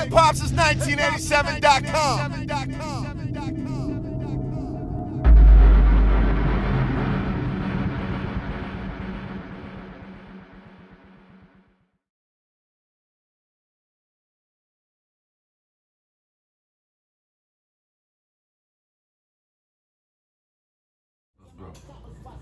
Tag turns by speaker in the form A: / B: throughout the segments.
A: HipHopSince1987.com.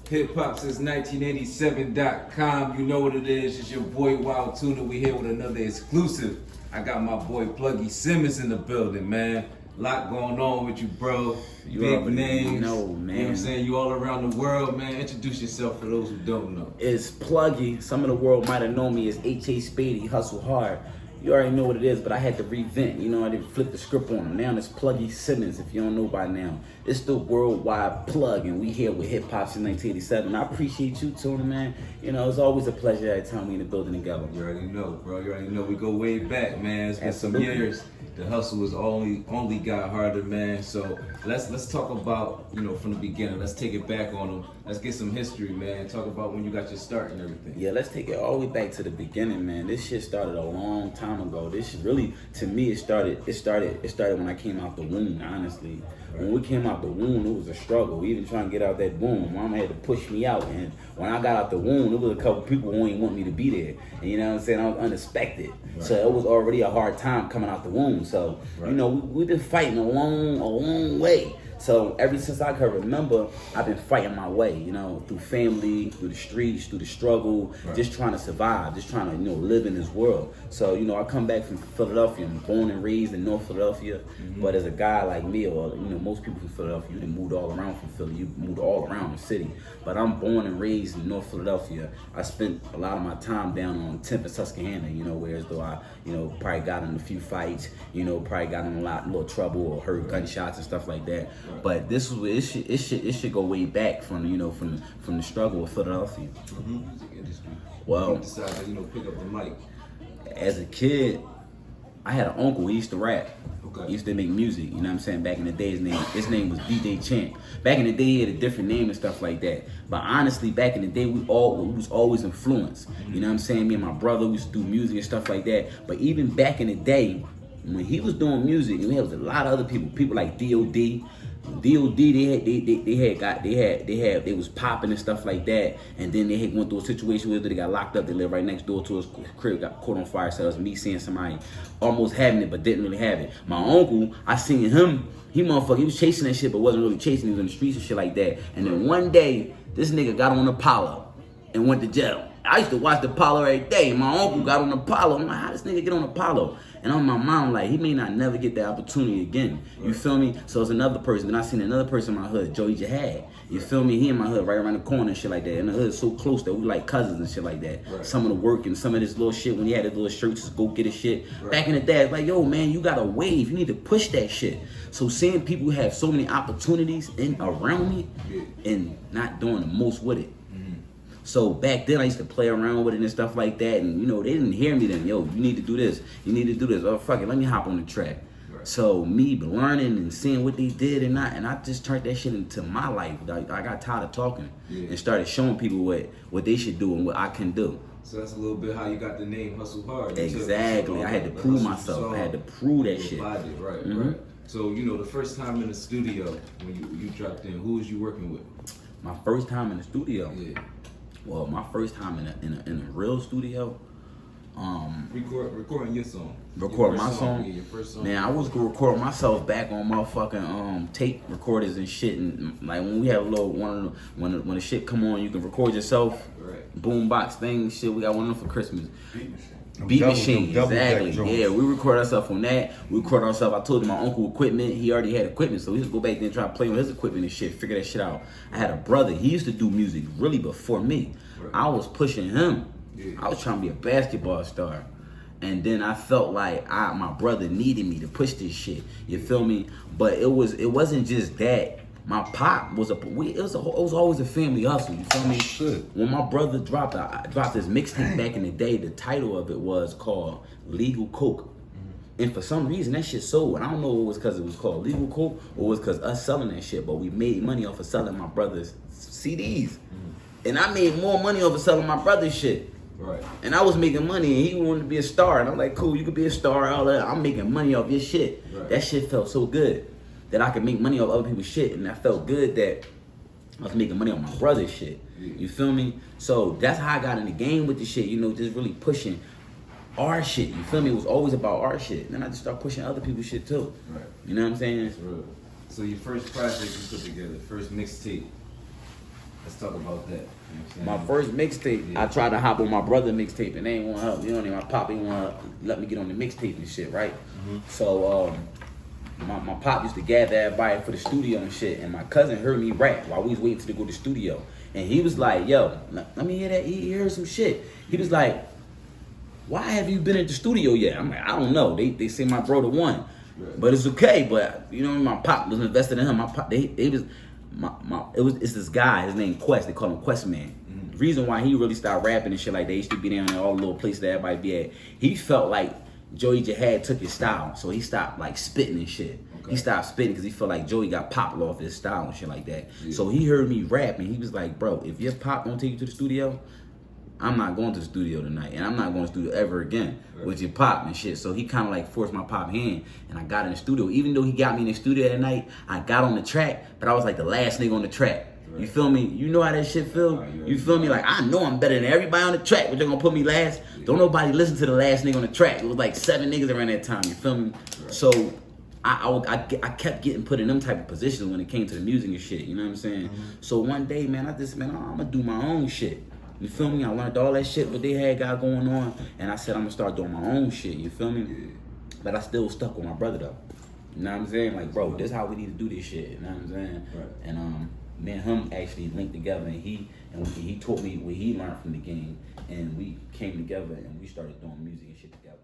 B: HipHopSince1987.com. You know what it is. It's your boy Wild Tuna. We here with another exclusive. I got my boy Pluggy Simmons in the building, man. Lot going on with you, bro.
C: You
B: Big names.
C: know, man.
B: You know what I'm saying? You all around the world, man. Introduce yourself for those who don't know.
C: It's Pluggy. Some of the world might have known me as H.A. Spadey, Hustle Hard. You already know what it is, but I had to revent. You know, I didn't flip the script on him. Now it's Pluggy Simmons, if you don't know by now. It's the worldwide plug, and we here with HipHopSince1987. I appreciate you, Tuna, man. You know, it's always a pleasure every time we in the building together.
B: You already know, bro. You already know we go way back, man. It's been some years. The hustle was only got harder, man. So let's talk about, you know, from the beginning. Let's take it back on them. Let's get some history, man. Talk about when you got your start and everything.
C: Yeah, let's take it all the way back to the beginning, man. This shit started a long time ago. This really, to me, it started when I came out the womb, honestly. Right. When we came out the womb, it was a struggle. Even trying to get out that womb, mama had to push me out. And when I got out the womb, there was a couple people who didn't want me to be there. And you know what I'm saying? I was unexpected. Right. So it was already a hard time coming out the womb. So, right. You know, we've been fighting a long way. So ever since I can remember, I've been fighting my way, you know, through family, through the streets, through the struggle, right. Just trying to survive, just trying to, you know, live in this world. So, you know, I come back from Philadelphia. I'm born and raised in North Philadelphia. Mm-hmm. But as a guy like me, or, you know, most people from Philadelphia, you done moved all around from Philly. You moved all around the city. But I'm born and raised in North Philadelphia. I spent a lot of my time down on 10th and Susquehanna, you know, whereas though I, you know, probably got in a few fights, you know, probably got in a little trouble or heard gunshots and stuff like that. But this was it should go way back from, you know, from the struggle of Philadelphia.
B: Mm-hmm.
C: Well,
B: you decided to, you know, pick up the mic.
C: As a kid, I had an uncle. He used to rap.
B: Okay.
C: He used to make music. You know what I'm saying? Back in the day, his name was DJ Champ. Back in the day, he had a different name and stuff like that. But honestly, back in the day, we was always influenced. Mm-hmm. You know what I'm saying? Me and my brother used to do music and stuff like that. But even back in the day, when he was doing music, and there was a lot of other people like D.O.D. They was popping and stuff like that, and then they had went through a situation where they got locked up. They lived right next door to his crib, got caught on fire. So it was me seeing somebody almost having it, but didn't really have it. My uncle, I seen him. He was chasing that shit, but wasn't really chasing. He was in the streets and shit like that. And then one day, this nigga got on Apollo and went to jail. I used to watch the Apollo every day. My uncle got on Apollo. I'm like, how this nigga get on Apollo? And on my mind, like, he may not never get that opportunity again. You feel me? So it's another person. Then I seen another person in my hood, Joey Jihad. You feel me? He in my hood right around the corner and shit like that. And the hood's so close that we like cousins and shit like that. Right. Some of the work and some of this little shit, when he had his little shirts, just go get his shit. Right. Back in the day, it's like, yo, man, you got a wave. You need to push that shit. So seeing people have so many opportunities around me and not doing the most with it. So back then I used to play around with it and stuff like that, and you know, they didn't hear me then. Yo, you need to do this. You need to do this. Oh, fuck it, let me hop on the track. Right. So me learning and seeing what they did and I just turned that shit into my life. I got tired of talking and started showing people what they should do and what I can do.
B: So that's a little bit how you got the name Hustle Hard.
C: Exactly. I had to prove myself. I had to prove that shit.
B: Right, right. So, you know, the first time in the studio when you dropped in, who was you working with?
C: My first time in the studio.
B: Yeah.
C: Well, my first time in a real studio,
B: recording your song.
C: Record my song.
B: Yeah, your first song.
C: Man, I was recording myself back on motherfucking tape recorders and shit, and like when we have a little when the shit come on, you can record yourself. Right. Boombox thing, shit. We got one of them for Christmas. Beat machine, exactly. Yeah, we record ourselves on that. We record ourselves. I told you my uncle equipment. He already had equipment, so we just go back there and try to play with his equipment and shit. Figure that shit out. I had a brother. He used to do music really before me. Right. I was pushing him. Yeah. I was trying to be a basketball star, and then I felt like my brother needed me to push this shit. You feel me? But it wasn't just that. My pop was it was always a family hustle. You feel me?
B: Shit.
C: When my brother dropped his mixtape back in the day, the title of it was called Legal Coke. And for some reason that shit sold. And I don't know if it was because it was called Legal Coke or it was because us selling that shit, but we made money off of selling my brother's CDs. And I made more money off of selling my brother's shit.
B: Right.
C: And I was making money, and he wanted to be a star. And I'm like, cool, you could be a star, all that. I'm making money off your shit.
B: Right.
C: That shit felt so good that I could make money off other people's shit. And that felt good that I was making money on my brother's shit.
B: Yeah.
C: You feel me? So that's how I got in the game with the shit, you know, just really pushing our shit. You feel me? It was always about our shit. And then I just started pushing other people's shit too.
B: Right.
C: You know what I'm saying?
B: That's real. So your first project you put together, first mixtape. Let's talk about that. You know what I'm
C: My
B: saying?
C: first mixtape,
B: Yeah.
C: I tried to hop on my brother mixtape and they ain't want to help. You know what I mean? My pop ain't want to let me get on the mixtape and shit, right? So my pop used to gather everybody for the studio and shit, and my cousin heard me rap while we was waiting to go to the studio. And he was like, yo, let me hear that. He heard some shit. He was like, why have you been at the studio yet? I'm like, I don't know. They say my brother won.
B: Right.
C: But it's okay. But you know, my pop was invested in him. My pop, it's this guy. His name Quest. They call him Quest Man. The reason why he really started rapping and shit like that, he used to be down in all the little places that everybody be at. He felt like Joey Jihad took his style, so he stopped like spitting and shit.
B: Okay.
C: He stopped spitting because he felt like Joey got popped off his style and shit like that.
B: Yeah.
C: So he heard me rap and he was like, bro, if your pop don't take you to the studio, I'm not going to the studio tonight, and I'm not going to the studio ever again with your pop and shit. So he kind of like forced my pop hand, and I got in the studio. Even though he got me in the studio that night, I got on the track, but I was like the last nigga on the track.
B: Right.
C: You feel me? You know how that shit feel? You feel me? Like, I know I'm better than everybody on the track, but they're gonna put me last.
B: Yeah.
C: Don't nobody listen to the last nigga on the track. It was like 7 niggas around that time. You feel me?
B: Right.
C: So I kept getting put in them type of positions when it came to the music and shit. You know what I'm saying? So one day, man, I'm gonna do my own shit. You feel me? I learned all that shit what they had got going on, and I said I'm gonna start doing my own shit. You feel me?
B: Yeah.
C: But I still stuck with my brother though. You know what I'm saying? Like, bro, this is how we need to do this shit. You know what I'm saying?
B: Right.
C: And me and him actually linked together, and he taught me what he learned from the game, and we came together and we started doing music and shit together.